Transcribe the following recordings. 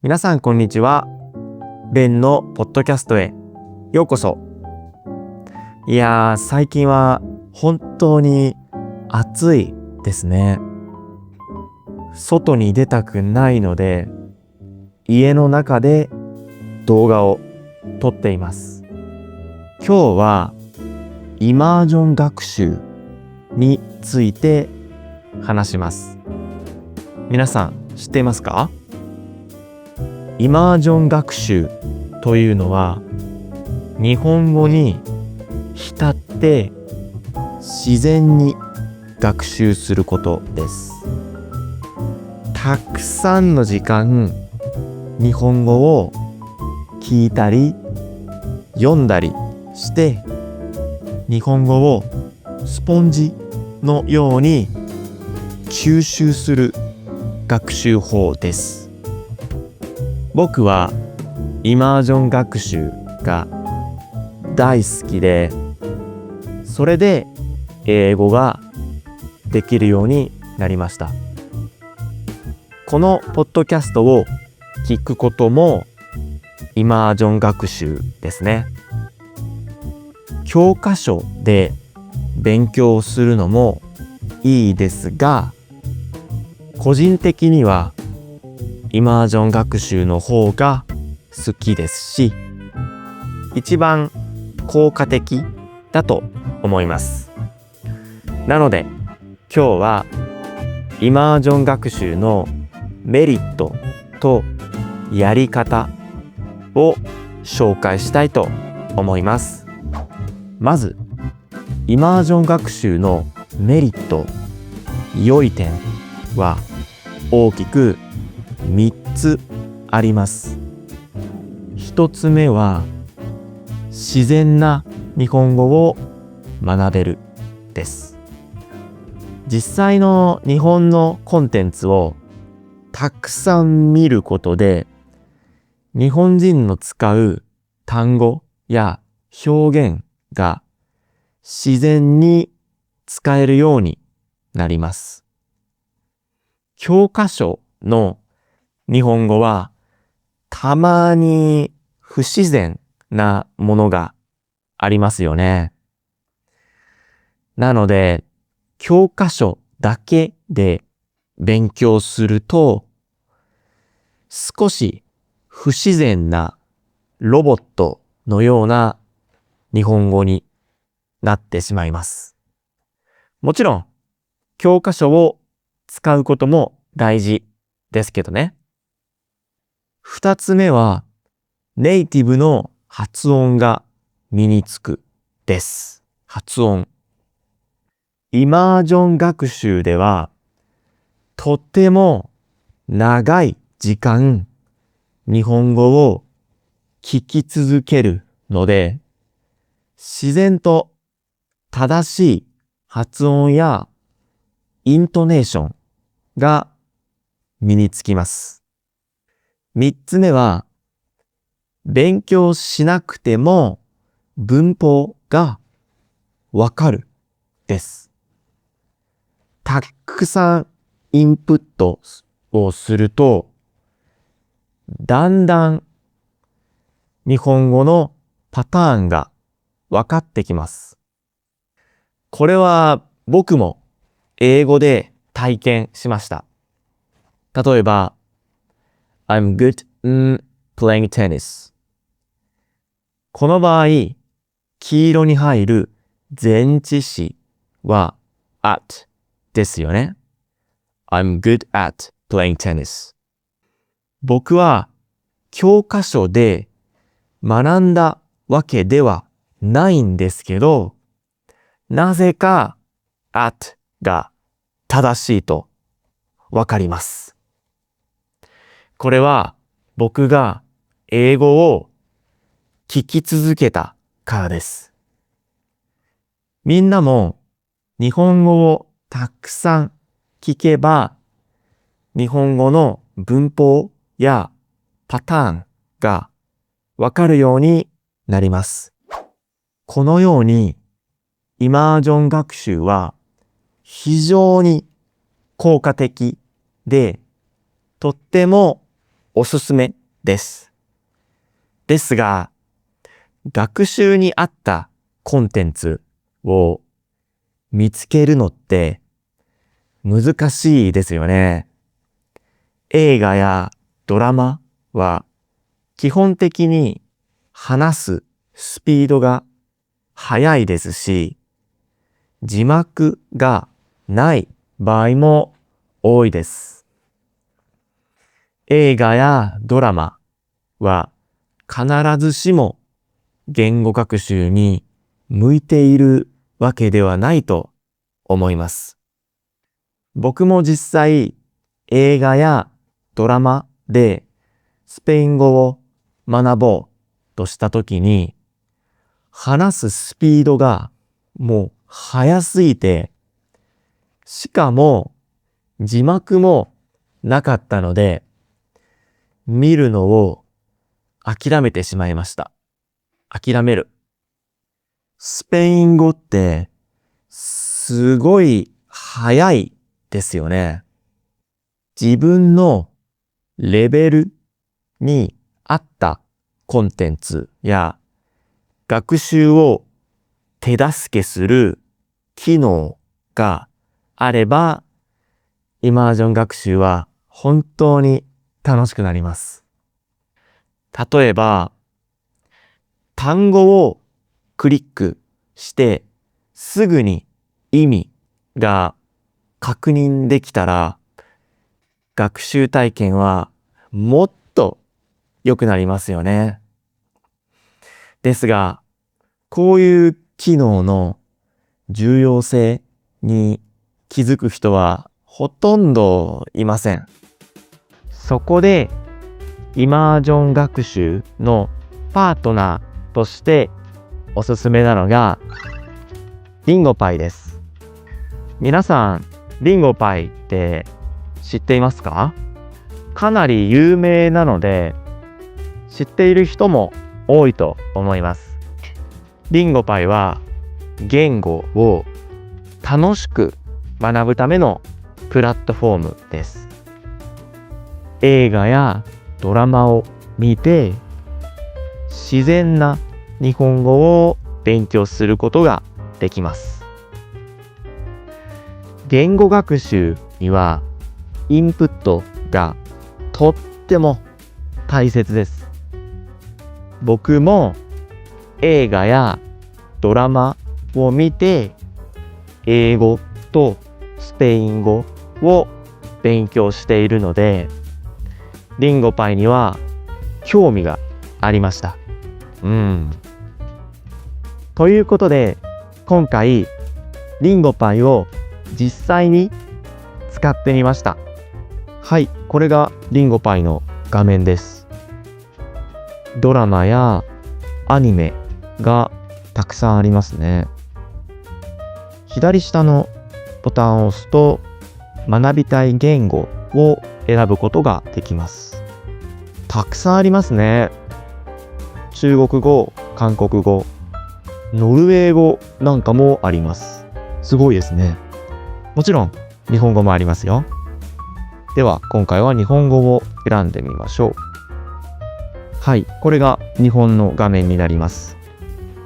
皆さんこんにちは。ベンのポッドキャストへようこそ。いやー、最近は本当に暑いですね。外に出たくないので、家の中で動画を撮っています。今日はイマージョン学習について話します。皆さん知っていますか？イマージョン学習というのは、日本語に浸って自然に学習することです。たくさんの時間、日本語を聞いたり読んだりして、日本語をスポンジのように吸収する学習法です。僕はイマージョン学習が大好きで、それで英語ができるようになりました。このポッドキャストを聞くこともイマージョン学習ですね。教科書で勉強するのもいいですが、個人的にはイマージョン学習の方が好きですし、一番効果的だと思います。なので今日はイマージョン学習のメリットとやり方を紹介したいと思います。まずイマージョン学習のメリット、良い点は大きく3つあります。1つ目は自然な日本語を学べるです。実際の日本のコンテンツをたくさん見ることで、日本人の使う単語や表現が自然に使えるようになります。教科書の日本語はたまに不自然なものがありますよね。なので教科書だけで勉強すると、少し不自然なロボットのような日本語になってしまいます。もちろん教科書を使うことも大事ですけどね。2つ目はネイティブの発音が身につくです。発音。イマージョン学習ではとても長い時間日本語を聞き続けるので、自然と正しい発音やイントネーションが身につきます。3つ目は勉強しなくても文法がわかるです。たくさんインプットをすると、だんだん日本語のパターンがわかってきます。これは僕も英語で体験しました。例えば、I'm good in playing tennis。この場合、黄色に入る前置詞は at ですよね。I'm good at playing tennis。僕は教科書で学んだわけではないんですけど、なぜか at が正しいとわかります。これは僕が英語を聞き続けたからです。みんなも日本語をたくさん聞けば、日本語の文法やパターンがわかるようになります。このようにイマージョン学習は非常に効果的で、とってもおすすめです。ですが、学習に合ったコンテンツを見つけるのって難しいですよね。映画やドラマは基本的に話すスピードが速いですし、字幕がない場合も多いです。映画やドラマは必ずしも言語学習に向いているわけではないと思います。僕も実際映画やドラマでスペイン語を学ぼうとしたときに、話すスピードがもう速すぎて、しかも字幕もなかったので、見るのを諦めてしまいました。諦める。スペイン語ってすごい速いですよね。自分のレベルに合ったコンテンツや学習を手助けする機能があれば、イマージョン学習は本当に楽しくなります。例えば、単語をクリックしてすぐに意味が確認できたら、学習体験はもっと良くなりますよね。ですが、こういう機能の重要性に気づく人はほとんどいません。そこで、イマージョン学習のパートナーとしておすすめなのが、リンゴパイです。皆さん、リンゴパイって知っていますか？かなり有名なので、知っている人も多いと思います。リンゴパイは言語を楽しく学ぶためのプラットフォームです。映画やドラマを見て自然な日本語を勉強することができます。言語学習にはインプットがとっても大切です。僕も映画やドラマを見て英語とスペイン語を勉強しているので、リンゴパイには興味がありました。ということで、今回リンゴパイを実際に使ってみました。はい、これがリンゴパイの画面です。ドラマやアニメがたくさんありますね。左下のボタンを押すと学びたい言語を選ぶことができます。たくさんありますね。中国語、韓国語、ノルウェー語なんかもあります。すごいですね。もちろん日本語もありますよ。では今回は日本語を選んでみましょう。はい、これが日本の画面になります。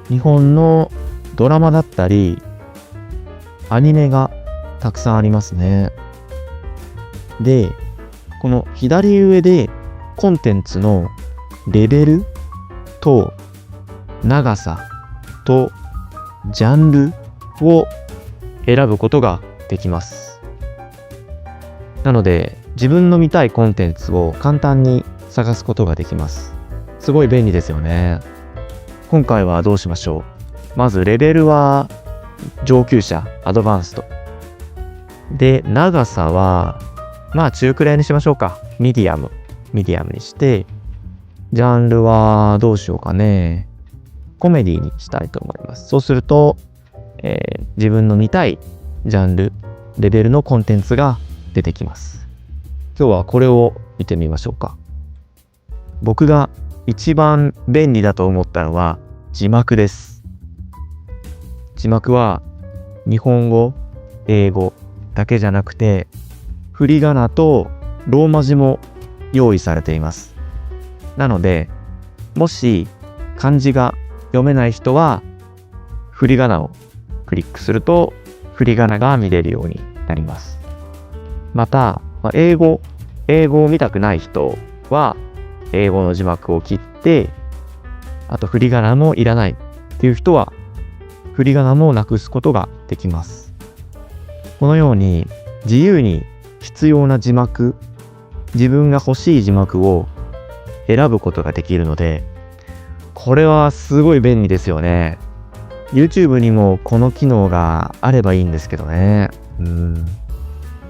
日本のドラマだったりアニメがたくさんありますね。で、この左上でコンテンツのレベルと長さとジャンルを選ぶことができます。なので自分の見たいコンテンツを簡単に探すことができます。すごい便利ですよね。今回はどうしましょう。まずレベルは上級者、アドバンスト。で、長さは中くらいにしましょうか。ミディアムにして、ジャンルはどうしようかね。コメディにしたいと思います。そうすると、自分の見たいジャンル、レベルのコンテンツが出てきます。今日はこれを見てみましょうか。僕が一番便利だと思ったのは字幕です。字幕は日本語、英語だけじゃなくて、振り仮名とローマ字も用意されています。なので、もし漢字が読めない人は、振り仮名をクリックすると、振り仮名が見れるようになります。また、英語を見たくない人は、英語の字幕を切って、あと振り仮名もいらないっていう人は、振り仮名もなくすことができます。このように、自由に必要な字幕、自分が欲しい字幕を選ぶことができるので、これはすごい便利ですよね。YouTube にもこの機能があればいいんですけどね。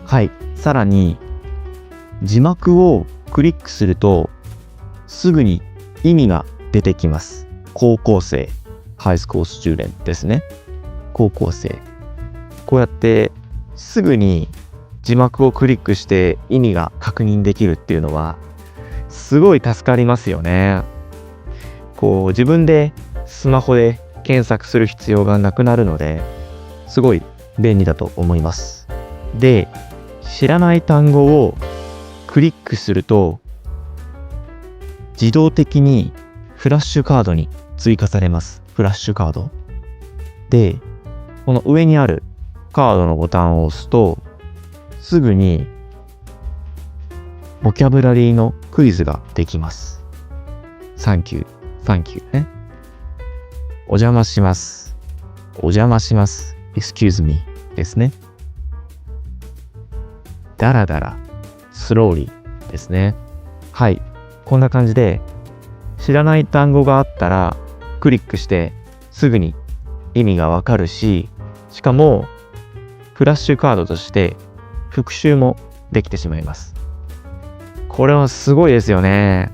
はい。さらに、字幕をクリックすると、すぐに意味が出てきます。高校生、ハイスクールスチューデントですね。高校生。こうやってすぐに字幕をクリックして意味が確認できるっていうのは、すごい助かりますよね。こう自分でスマホで検索する必要がなくなるので、すごい便利だと思います。で、知らない単語をクリックすると、自動的にフラッシュカードに追加されます。フラッシュカード。で、この上にあるカードのボタンを押すと、すぐにボキャブラリーのクイズができます。サンキューね。お邪魔します。お邪魔します。excuse me ですね。だらだら、slowly ですね。はい。こんな感じで、知らない単語があったら、クリックしてすぐに意味がわかるし、しかも、フラッシュカードとして復習もできてしまいます。これはすごいですよね。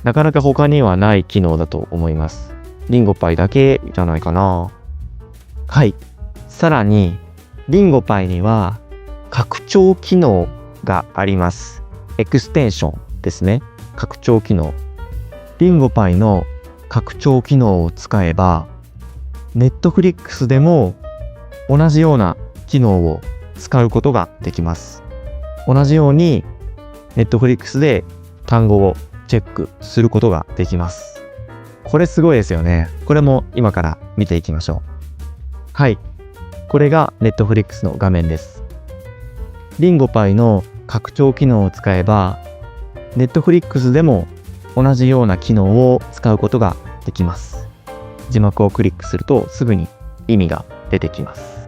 なかなか他にはない機能だと思います。リンゴパイだけじゃないかな。はい。さらに、リンゴパイには拡張機能があります。エクステンションですね。拡張機能。リンゴパイの拡張機能を使えば、Netflix でも同じような機能を使うことができます。同じように Netflix で単語をチェックすることができます。これすごいですよね。これも今から見ていきましょう。はい。これが Netflix の画面です。リンゴパイの拡張機能を使えば、Netflix でも同じような機能を使うことができます。字幕をクリックするとすぐに意味が出てきます。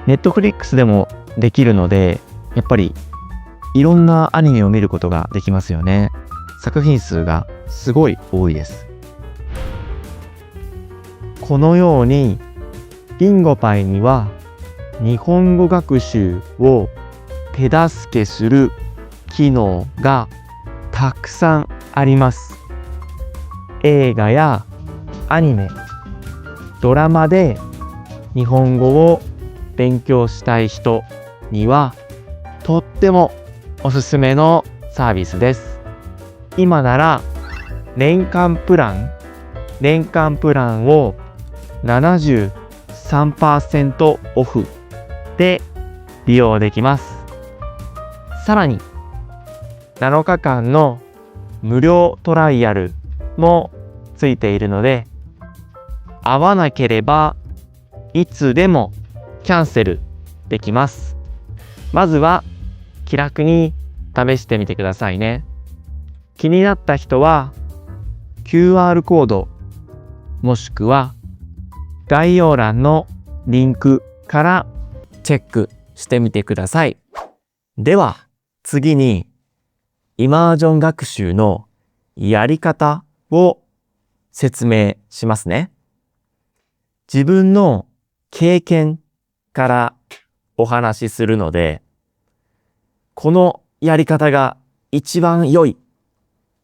Netflix でもできるので、やっぱりいろんなアニメを見ることができますよね。作品数がすごい多いです。このように、リンゴパイには日本語学習を手助けする機能がたくさんあります。映画やアニメ、ドラマで日本語を勉強したい人にはとってもおすすめのサービスです。今なら年間プランを 73% オフで利用できます。さらに7日間の無料トライアルもついているので、合わなければいつでもキャンセルできます。まずは気楽に試してみてくださいね。気になった人は QR コードもしくは概要欄のリンクからチェックしてみてください。では次にイマージョン学習のやり方を説明しますね。自分の経験からお話しするので、このやり方が一番良い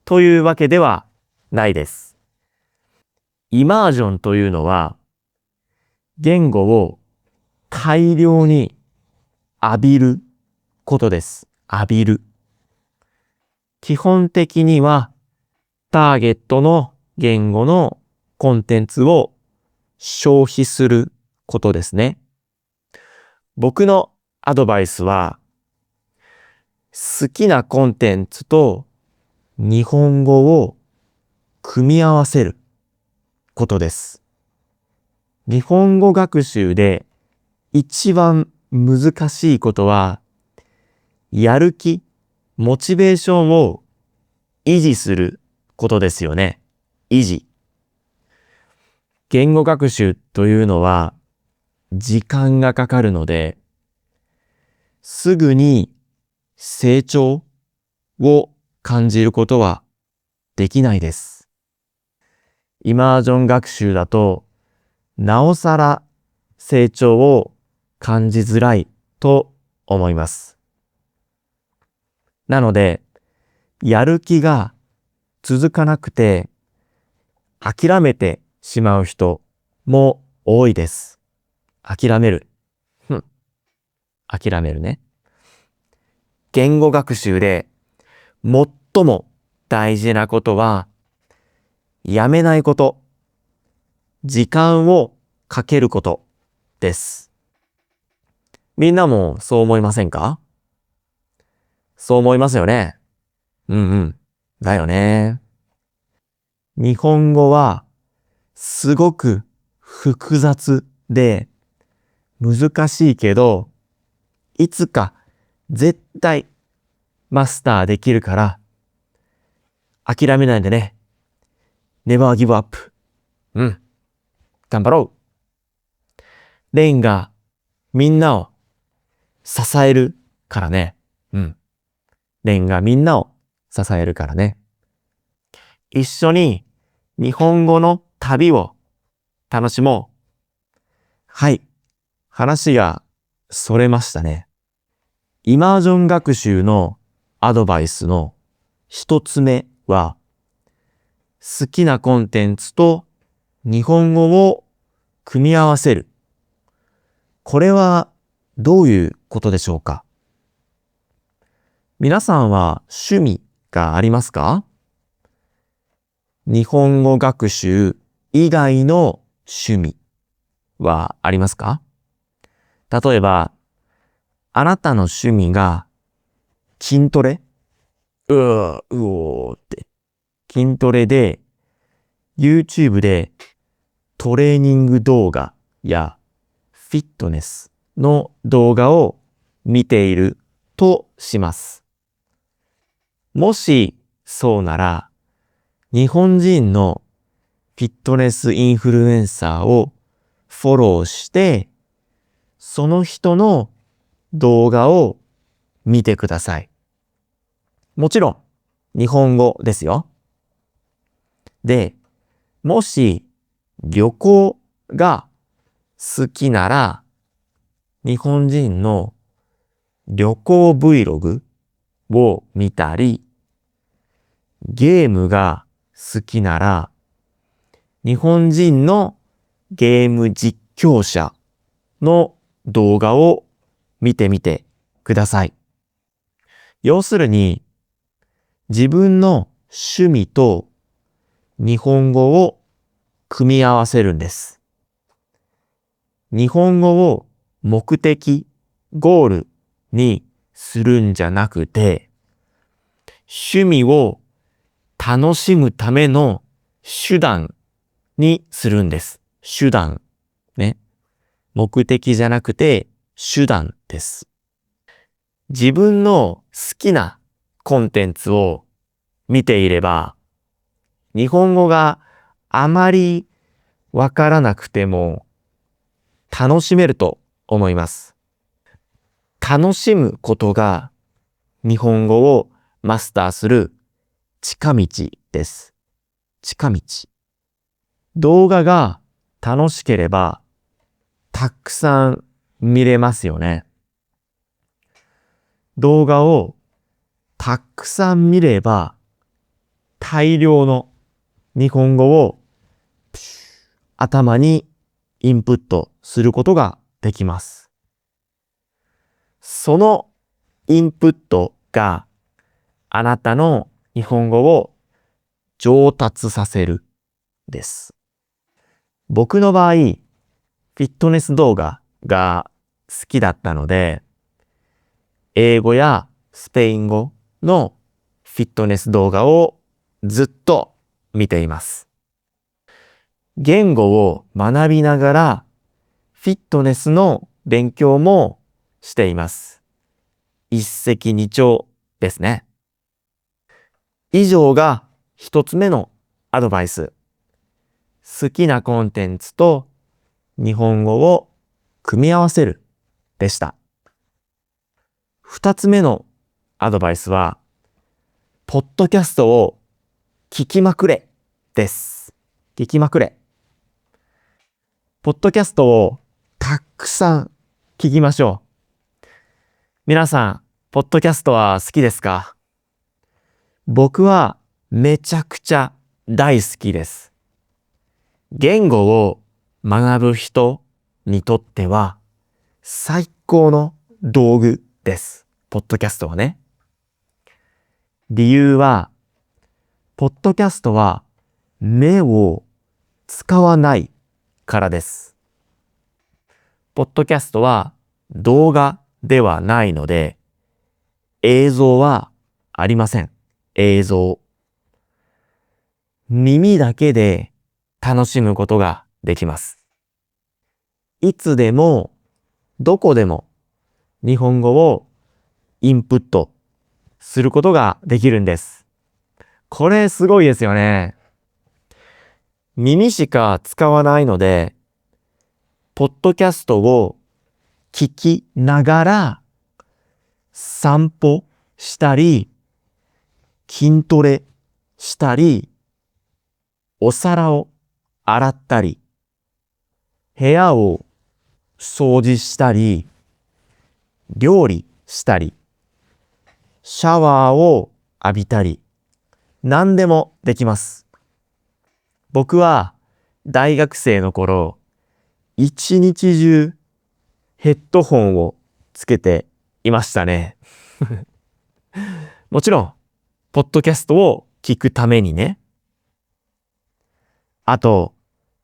というわけではないです。イマージョンというのは、言語を大量に浴びることです。浴びる。基本的には、ターゲットの言語のコンテンツを消費することですね。僕のアドバイスは、好きなコンテンツと日本語を組み合わせることです。日本語学習で一番難しいことは、やる気、モチベーションを維持することですよね。維持。言語学習というのは時間がかかるので、すぐに成長を感じることはできないです。イマージョン学習だと、なおさら成長を感じづらいと思います。なので、やる気が続かなくて諦めてしまう人も多いです。諦める。諦めるね。言語学習で最も大事なことは、やめないこと、時間をかけることです。みんなもそう思いませんか？そう思いますよね。だよね。日本語はすごく複雑で難しいけど、いつか絶対マスターできるから諦めないでね。Never give up。頑張ろう。レインがみんなを支えるからね。レインがみんなを支えるからね。一緒に日本語の旅を楽しもう。はい。話がそれましたね。イマージョン学習のアドバイスの一つ目は、好きなコンテンツと日本語を組み合わせる。これはどういうことでしょうか？皆さんは趣味がありますか？日本語学習以外の趣味はありますか？例えば、あなたの趣味が筋トレ？って。筋トレで YouTube でトレーニング動画やフィットネスの動画を見ているとします。もしそうなら、日本人のフィットネスインフルエンサーをフォローして、その人の動画を見てください。もちろん、日本語ですよ。で、もし旅行が好きなら、日本人の旅行 Vlog を見たり、ゲームが好きなら、日本人のゲーム実況者の動画を見てみてください。要するに、自分の趣味と日本語を組み合わせるんです。日本語を目的、ゴールにするんじゃなくて、趣味を楽しむための手段にするんです。手段。ね。目的じゃなくて手段です。自分の好きなコンテンツを見ていれば、日本語があまりわからなくても楽しめると思います。楽しむことが日本語をマスターする近道です。近道。動画が楽しければたくさん見れますよね。動画をたくさん見れば大量の日本語を頭にインプットすることができます。そのインプットがあなたの日本語を上達させるです。僕の場合、フィットネス動画が好きだったので、英語やスペイン語のフィットネス動画をずっと見ています。言語を学びながらフィットネスの勉強もしています。一石二鳥ですね。以上が一つ目のアドバイス。好きなコンテンツと日本語を組み合わせるでした。二つ目のアドバイスは、ポッドキャストを聞きまくれです。聞きまくれ。ポッドキャストをたくさん聞きましょう。皆さん、ポッドキャストは好きですか？僕はめちゃくちゃ大好きです。言語を学ぶ人にとっては最高の道具です。ポッドキャストはね。理由は、ポッドキャストは目を使わないからです。ポッドキャストは動画ではないので、映像はありません。映像。耳だけで楽しむことができます。いつでも、どこでも日本語をインプットすることができるんです。これすごいですよね。耳しか使わないので、ポッドキャストを聞きながら散歩したり、筋トレしたり、お皿を洗ったり、部屋を掃除したり、料理したり、シャワーを浴びたり、何でもできます。僕は大学生の頃、一日中ヘッドホンをつけていましたね。もちろん、ポッドキャストを聞くためにね。あと、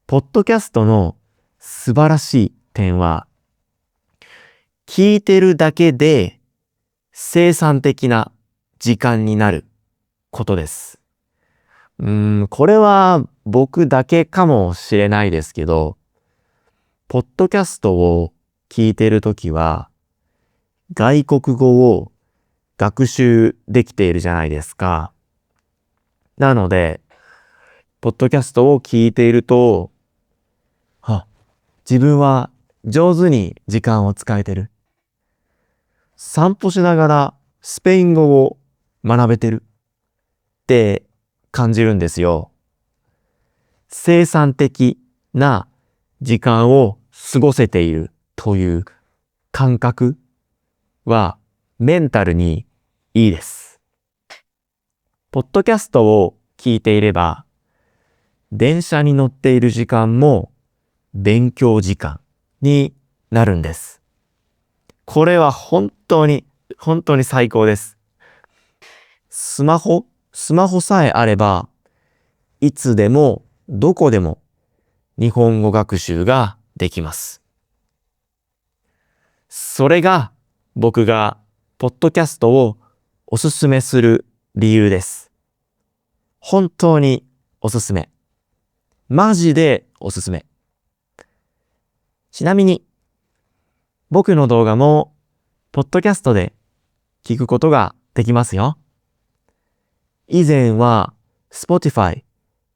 ポッドキャストの素晴らしい点は、聞いてるだけで生産的な時間になることです。これは僕だけかもしれないですけど、ポッドキャストを聞いてるときは、外国語を学習できているじゃないですか。なので、ポッドキャストを聞いていると、自分は上手に時間を使えてる。散歩しながらスペイン語を学べてるって感じるんですよ。生産的な時間を過ごせているという感覚はメンタルにいいです。ポッドキャストを聞いていれば、電車に乗っている時間も勉強時間になるんです。これは本当に最高です。スマホさえあれば、いつでもどこでも日本語学習ができます。それが僕がポッドキャストをおすすめする理由です。本当におすすめ。マジでおすすめ。ちなみに、僕の動画もポッドキャストで聞くことができますよ。以前は Spotify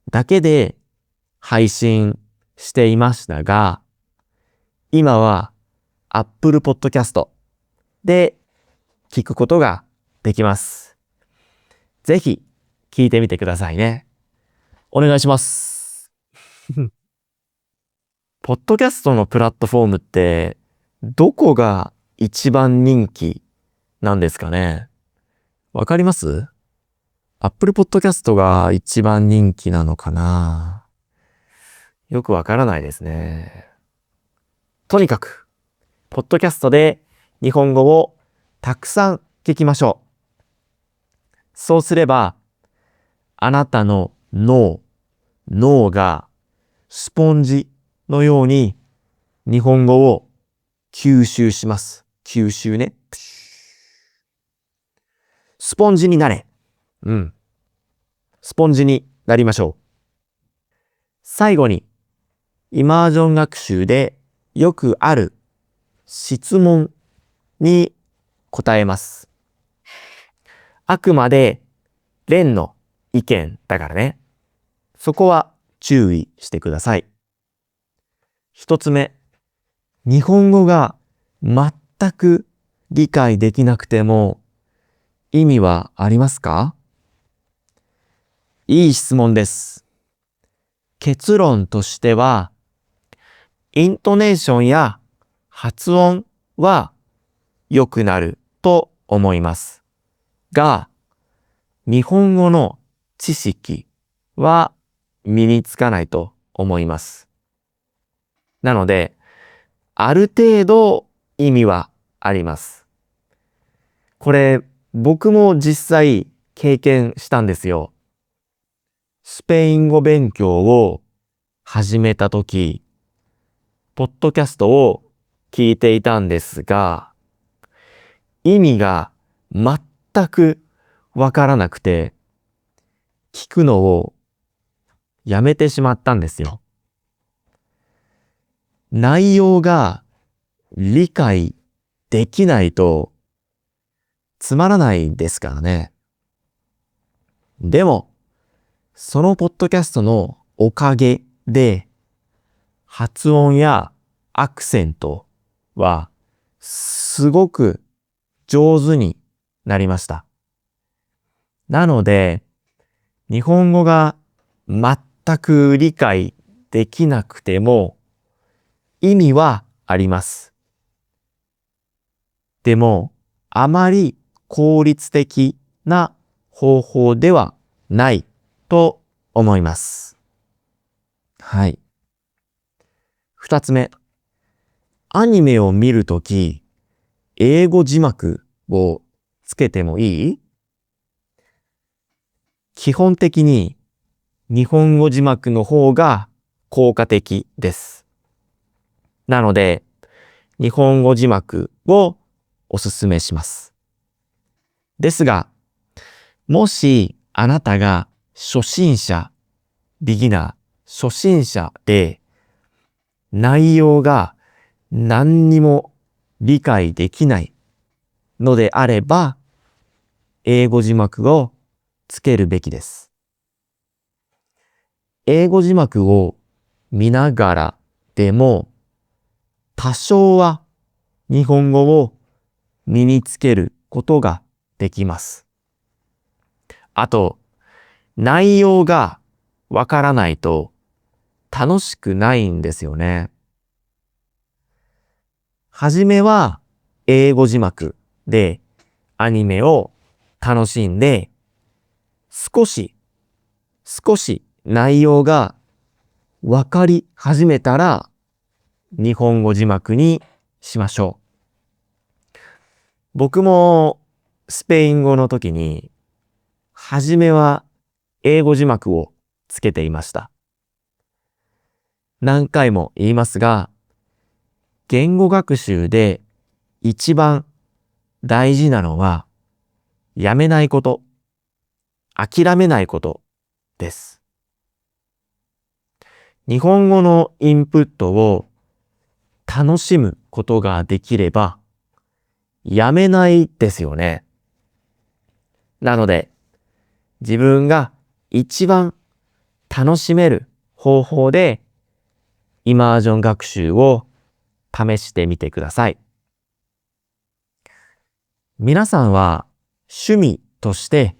だけで配信していましたが、今は Apple Podcast で聞くことができます。ぜひ聞いてみてくださいね。お願いします。ポッドキャストのプラットフォームってどこが一番人気なんですかね？わかります？ Apple Podcast が一番人気なのかな？よくわからないですね。とにかく、ポッドキャストで日本語をたくさん聞きましょう。そうすれば、あなたの脳がスポンジのように日本語を吸収します。吸収ね。スポンジになれ。スポンジになりましょう。最後に、イマージョン学習でよくある質問に答えます。あくまで、レンの意見だからね。そこは注意してください。一つ目、日本語が全く理解できなくても意味はありますか？いい質問です。結論としては、イントネーションや発音は良くなると思います。が、日本語の知識は身につかないと思います。なので、ある程度意味はあります。これ、僕も実際経験したんですよ。スペイン語勉強を始めたとき、ポッドキャストを聞いていたんですが、意味が全くわからなくて、聞くのをやめてしまったんですよ。内容が理解できないとつまらないですからね。でも、そのポッドキャストのおかげで、発音やアクセントはすごく上手になりました。なので、日本語が全く理解できなくても意味はあります。でも、あまり効率的な方法ではないと思います。はい。二つ目。アニメを見るとき、英語字幕をつけてもいい？基本的に日本語字幕の方が効果的です。なので、日本語字幕をおすすめします。ですが、もしあなたが初心者で内容が何にも理解できないのであれば、英語字幕をつけるべきです。英語字幕を見ながらでも、多少は日本語を身につけることができます。あと、内容がわからないと楽しくないんですよね。はじめは英語字幕でアニメを楽しんで、少し内容がわかり始めたら日本語字幕にしましょう。僕もスペイン語の時に、はじめは英語字幕をつけていました。何回も言いますが、言語学習で一番大事なのは、やめないこと、諦めないことです。日本語のインプットを楽しむことができれば、やめないですよね。なので、自分が一番楽しめる方法でイマージョン学習を試してみてください。皆さんは趣味として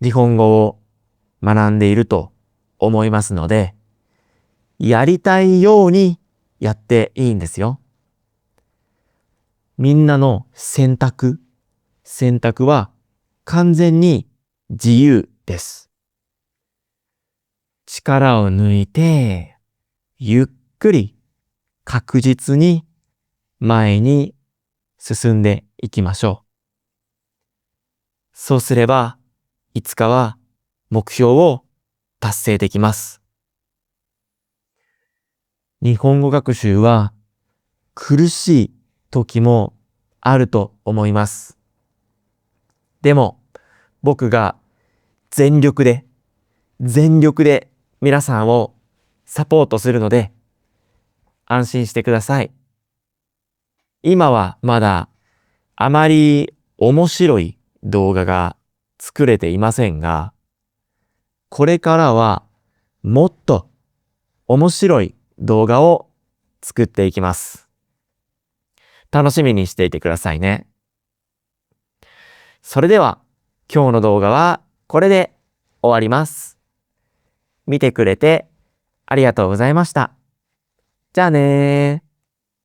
日本語を学んでいると思いますので、やりたいようにやっていいんですよ。みんなの選択は完全に自由です。力を抜いて、ゆっくり確実に前に進んでいきましょう。そうすれば、いつかは目標を達成できます。日本語学習は苦しい時もあると思います。でも、僕が全力で皆さんをサポートするので安心してください。今はまだあまり面白い動画が作れていませんが、これからはもっと面白い動画を作っていきます。楽しみにしていてくださいね。それでは今日の動画はこれで終わります。見てくれてありがとうございました。じゃあねー。